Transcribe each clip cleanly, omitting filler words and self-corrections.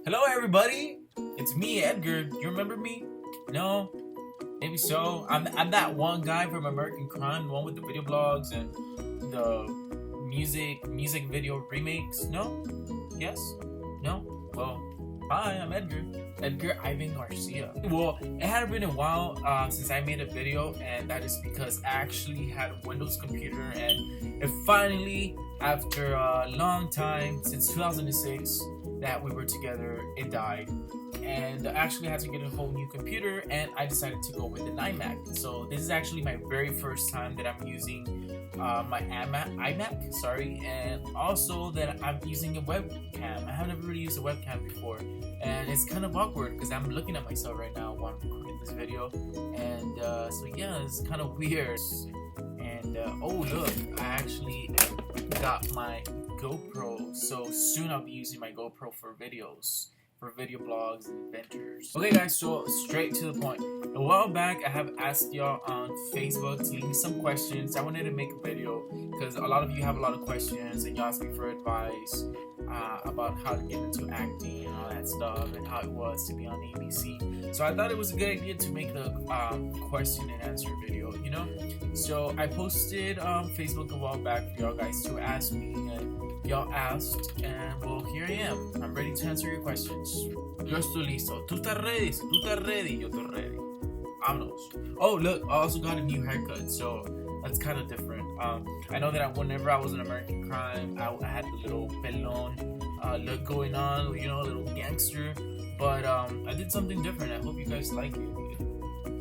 Hello, everybody. It's me, Edgar. Do you remember me? No, maybe so. I'm that one guy from American Crime, the one with the video blogs and the music video remakes. No? Yes? No? Well, hi, I'm Edgar. Edgar Ivan Garcia. Well, it had been a while since I made a video, and that is because I actually had a Windows computer, and it finally, after a long time, since 2006, that we were together, it died. And I actually had to get a whole new computer, and I decided to go with an iMac. So this is actually my very first time that I'm using my iMac, sorry, and also that I'm using a webcam. I have never really used a webcam before, and it's kind of awkward because I'm looking at myself right now while I'm recording this video, and so yeah, it's kind of weird. And oh look, I actually got my GoPro, so soon I'll be using my GoPro for videos, for video blogs and adventures. Okay guys, so straight to the point. A while back I have asked y'all on Facebook to leave me some questions. I wanted to make a video because a lot of you have a lot of questions and y'all ask me for advice about how to get into acting and all that stuff and how it was to be on ABC. So I thought it was a good idea to make a question and answer video, you know? So I posted on Facebook a while back for y'all guys to ask me, and y'all asked, and well, here I am. I'm ready to answer your questions. Yo estoy listo. ¿Tú estás ready? Si tú estás ready, yo estoy ready. Vámonos. Oh, look, I also got a new haircut, so that's kind of different. I know that whenever I was in American Crime, I had the little pelon look going on, you know, a little gangster. But I did something different. I hope you guys like it.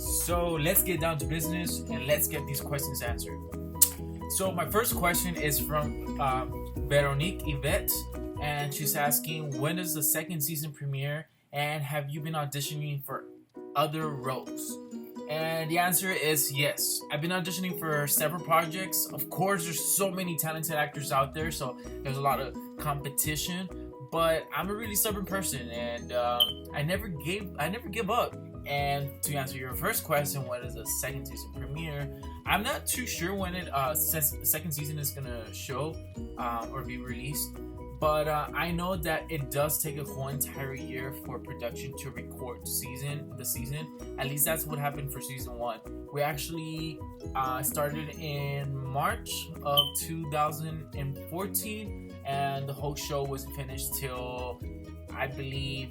So let's get down to business and let's get these questions answered. So my first question is from Veronique Yvette, and she's asking, when does the second season premiere, and have you been auditioning for other roles? And the answer is yes. I've been auditioning for several projects. Of course, there's so many talented actors out there, so there's a lot of competition. But I'm a really stubborn person, and I never give up. And to answer your first question, when is the second season premiere? I'm not too sure when it second season is gonna show or be released. But I know that it does take a whole entire year for production to record the season. At least that's what happened for season 1. We actually started in March of 2014, and the whole show was finished till, I believe,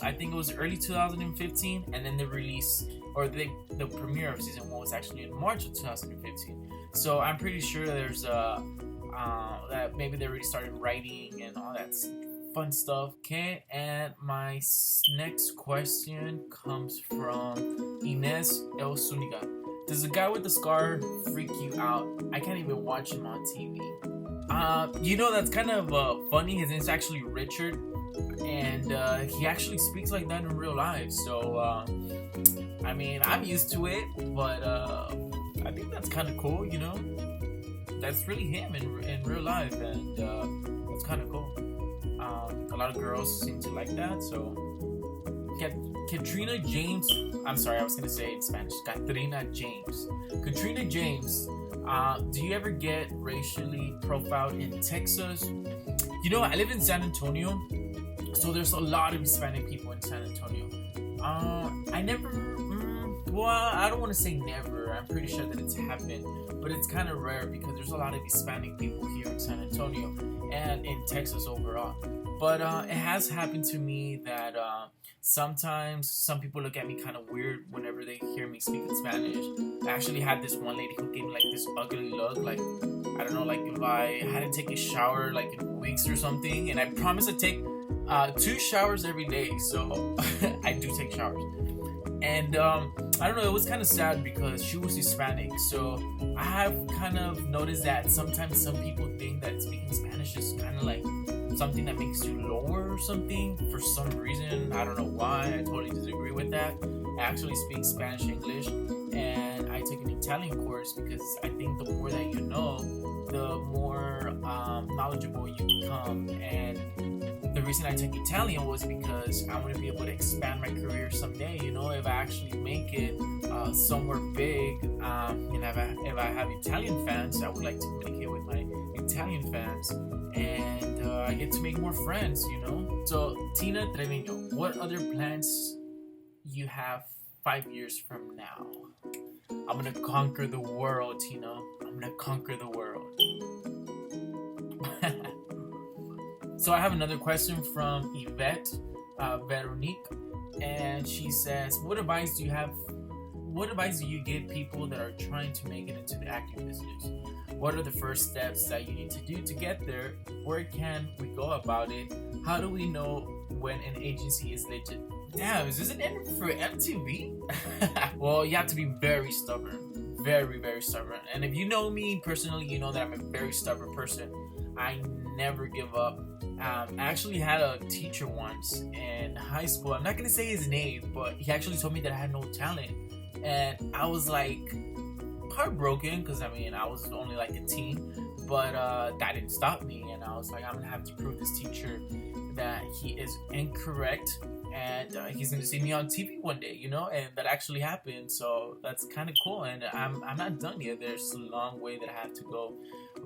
I think it was early 2015, and then the release or the premiere of season 1 was actually in March of 2015. So I'm pretty sure there's that maybe they already started writing and all that fun stuff. Okay, and my next question comes from Inez El Zuniga. Does the guy with the scar freak you out? I can't even watch him on TV. You know, that's kind of funny. His name's actually Richard, and he actually speaks like that in real life. So I mean, I'm used to it, but I think that's kind of cool, you know? That's really him in real life, and that's kind of cool. A lot of girls seem to like that. So Katrina James, I'm sorry, I was gonna say it in Spanish. Katrina James. Do you ever get racially profiled in Texas? You know, I live in San Antonio, so there's a lot of Hispanic people in San Antonio. I never, well, I don't want to say never. I'm pretty sure that it's happened, but it's kind of rare because there's a lot of Hispanic people here in San Antonio and in Texas overall. But it has happened to me that sometimes some people look at me kind of weird whenever they hear me speak in Spanish. I actually had this one lady who gave me like this ugly look, like, I don't know, like if I hadn't taken a shower like in weeks or something, and I promise to take 2 showers every day, so I do take showers. And I don't know, it was kind of sad because she was Hispanic, so I have kind of noticed that sometimes some people think that speaking Spanish is kind of like something that makes you lower or something for some reason. I don't know why. I totally disagree with that. I actually speak Spanish, English, and I take an Italian course because I think the more that you know, the more knowledgeable you become. And the reason I took Italian was because I want to be able to expand my career someday. You know, if I actually make it somewhere big, and if I have Italian fans, I would like to communicate with my Italian fans. and I get to make more friends, you know. So Tina Treviño, what other plans you have 5 years from now? I'm gonna conquer the world, Tina. I'm gonna conquer the world. So I have another question from Yvette Veronique, and she says, "What advice do you have? What advice do you give people that are trying to make it into the acting business? What are the first steps that you need to do to get there? Where can we go about it? How do we know when an agency is legit?" Damn, is this an interview for MTV? Well, you have to be very stubborn. Very, very stubborn. And if you know me personally, you know that I'm a very stubborn person. I never give up. I actually had a teacher once in high school. I'm not going to say his name, but he actually told me that I had no talent. And I was like heartbroken because I mean, I was only like a teen. But that didn't stop me. And I was like, I'm going to have to prove this teacher that he is incorrect. And he's gonna see me on TV one day, you know, and that actually happened. So that's kind of cool. And I'm not done yet. There's a long way that I have to go.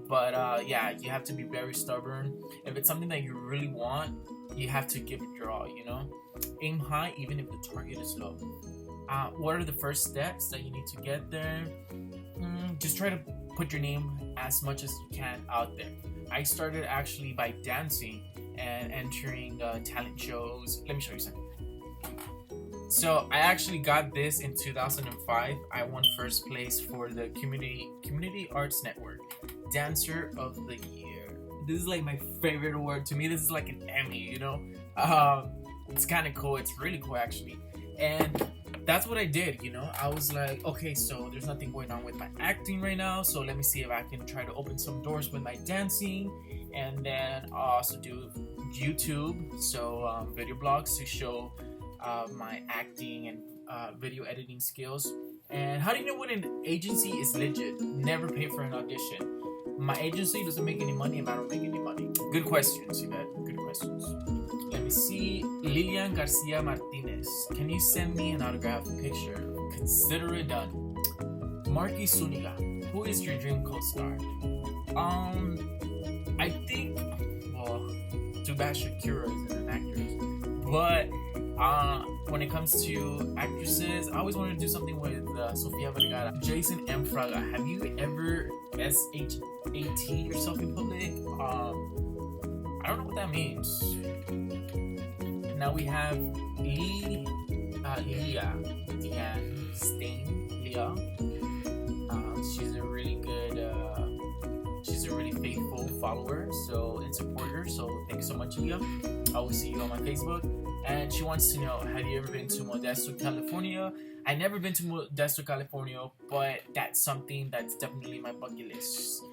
But yeah, you have to be very stubborn. If it's something that you really want, you have to give it your all, you know. Aim high, even if the target is low. What are the first steps that you need to get there? Just try to put your name as much as you can out there. I started actually by dancing and entering talent shows. Let me show you something. So I actually got this in 2005. I won first place for the Community Arts Network Dancer of the Year. This is like my favorite award. To me, this is like an Emmy, you know. It's kind of cool. It's really cool actually. And that's what I did, you know. I was like, okay, so there's nothing going on with my acting right now, so let me see if I can try to open some doors with my dancing. And then I'll also do YouTube, so video blogs to show my acting and video editing skills. And how do you know when an agency is legit? Never pay for an audition. My agency doesn't make any money and I don't make any money. Good questions, Yvette. Good questions. Let me see. Lilian Garcia Martinez. Can you send me an autographed picture? Consider it done. Marky Suniga. Who is your dream co-star? I think, well, too bad Shakira isn't an actress. But when it comes to actresses, I always wanted to do something with Sofia Vergara. Jason M. Fraga. Have you ever SHAT yourself in public? I don't know what that means. Now we have Leah Deanne Stain. Leah. She's a really good, she's a really faithful follower, so and supporter. So thanks so much, Leah. I will see you on my Facebook. And she wants to know, have you ever been to Modesto, California? I've never been to Modesto, California, but that's something that's definitely my bucket list.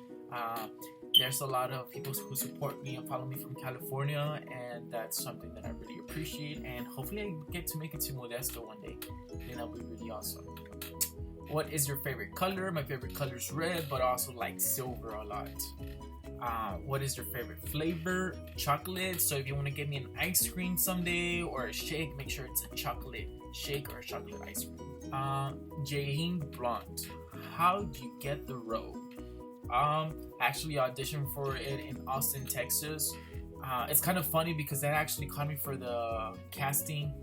There's a lot of people who support me and follow me from California, and that's something that I really appreciate. And hopefully I get to make it to Modesto one day. Then that'll be really awesome. What is your favorite color? My favorite color is red, but I also like silver a lot. What is your favorite flavor? Chocolate. So if you want to get me an ice cream someday or a shake, make sure it's a chocolate shake or a chocolate ice cream. Jaylene Blunt. How do you get the role? Actually auditioned for it in Austin, Texas. It's kind of funny because that actually called me for the casting,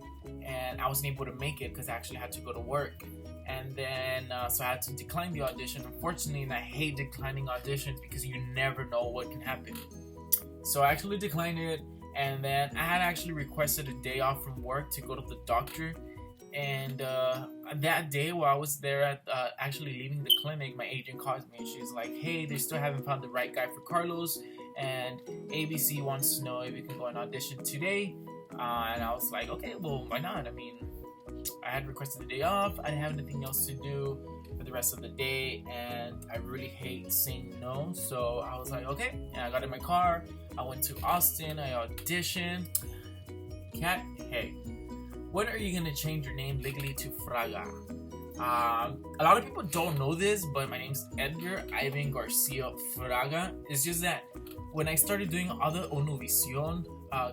and I wasn't able to make it because I actually had to go to work. And then, so I had to decline the audition, unfortunately, and I hate declining auditions because you never know what can happen. So I actually declined it, and then I had actually requested a day off from work to go to the doctor. And that day while I was there at actually leaving the clinic, my agent calls me and she's like, hey, they still haven't found the right guy for Carlos, and ABC wants to know if you can go and audition today. And I was like, okay, well, why not? I mean, I had requested the day off. I didn't have anything else to do for the rest of the day, and I really hate saying no. So I was like, okay. And I got in my car. I went to Austin. I auditioned. Cat, hey, when are you gonna change your name legally to Fraga? A lot of people don't know this, but my name's Edgar Ivan Garcia Fraga. It's just that when I started doing other Univision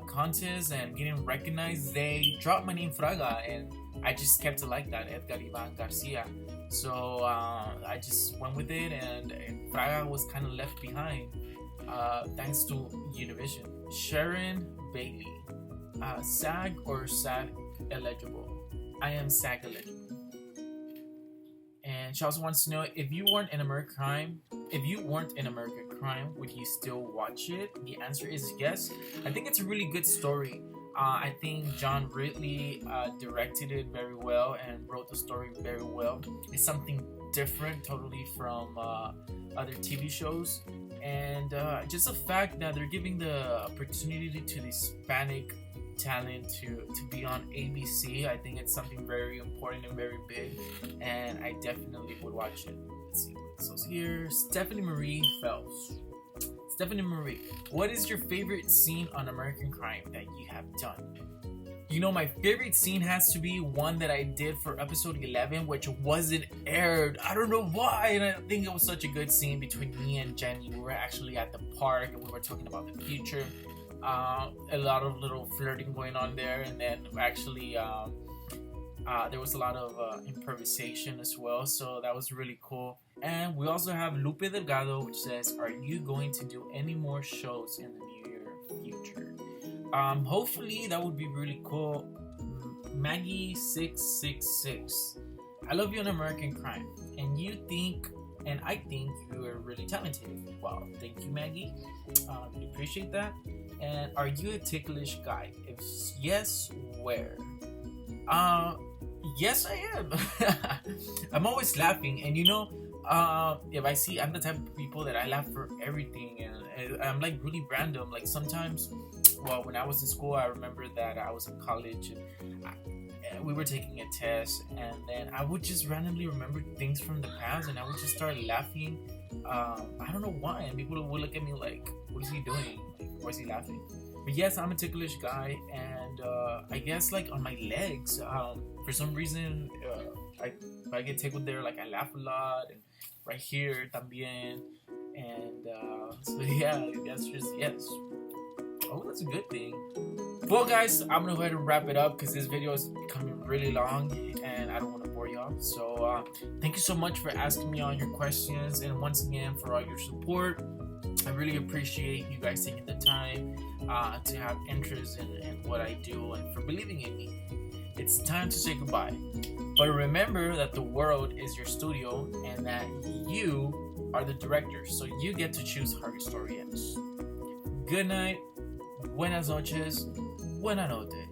contests and getting recognized, they dropped my name Fraga, and I just kept it like that, Edgar Ivan Garcia. So I just went with it, and Fraga was kind of left behind. thanks to Univision. Sharon Bailey, SAG or SAG eligible? I am SAG eligible. And she also wants to know if you weren't in American Crime. If you weren't in American Crime, would you still watch it? The answer is yes. I think it's a really good story. I think John Ridley directed it very well and wrote the story very well. It's something different, totally from other TV shows, and just the fact that they're giving the opportunity to the Hispanic talent to be on ABC. I think it's something very important and very big, and I definitely would watch it. Let's see what's here. Stephanie Marie Phelps. Stephanie Marie, what is your favorite scene on American Crime that you have done? You know, my favorite scene has to be one that I did for episode 11, which wasn't aired. I don't know why, and I think it was such a good scene between me and Jenny. We were actually at the park and we were talking about the future. A lot of little flirting going on there, and then actually there was a lot of improvisation as well, so that was really cool. And we also have Lupe Delgado, which says, are you going to do any more shows in the near future? Hopefully that would be really cool. Maggie666, I love you on American Crime, and I think you are really talented. Wow, thank you, Maggie. Really appreciate that. And are you a ticklish guy? If yes, where? Yes, I am. I'm always laughing, and if I see, I'm the type of people that I laugh for everything, and I'm like really random. Like sometimes, well, when I was in school, I remember that I was in college and we were taking a test, and then I would just randomly remember things from the past, and I would just start laughing. I don't know why, and people would look at me like, what is he doing? Why is he laughing? But yes, I'm a ticklish guy, and I guess like on my legs, for some reason, if I get tickled there, like I laugh a lot, and right here también, and so yeah, the answer is yes. Oh, that's a good thing. Well, guys, I'm gonna go ahead and wrap it up because this video is becoming really long, and I don't want to bore y'all. So thank you so much for asking me all your questions, and once again for all your support. I really appreciate you guys taking the time to have interest in what I do and for believing in me. It's time to say goodbye. But remember that the world is your studio and that you are the director, so you get to choose how your story ends. Good night, buenas noches, buena noche.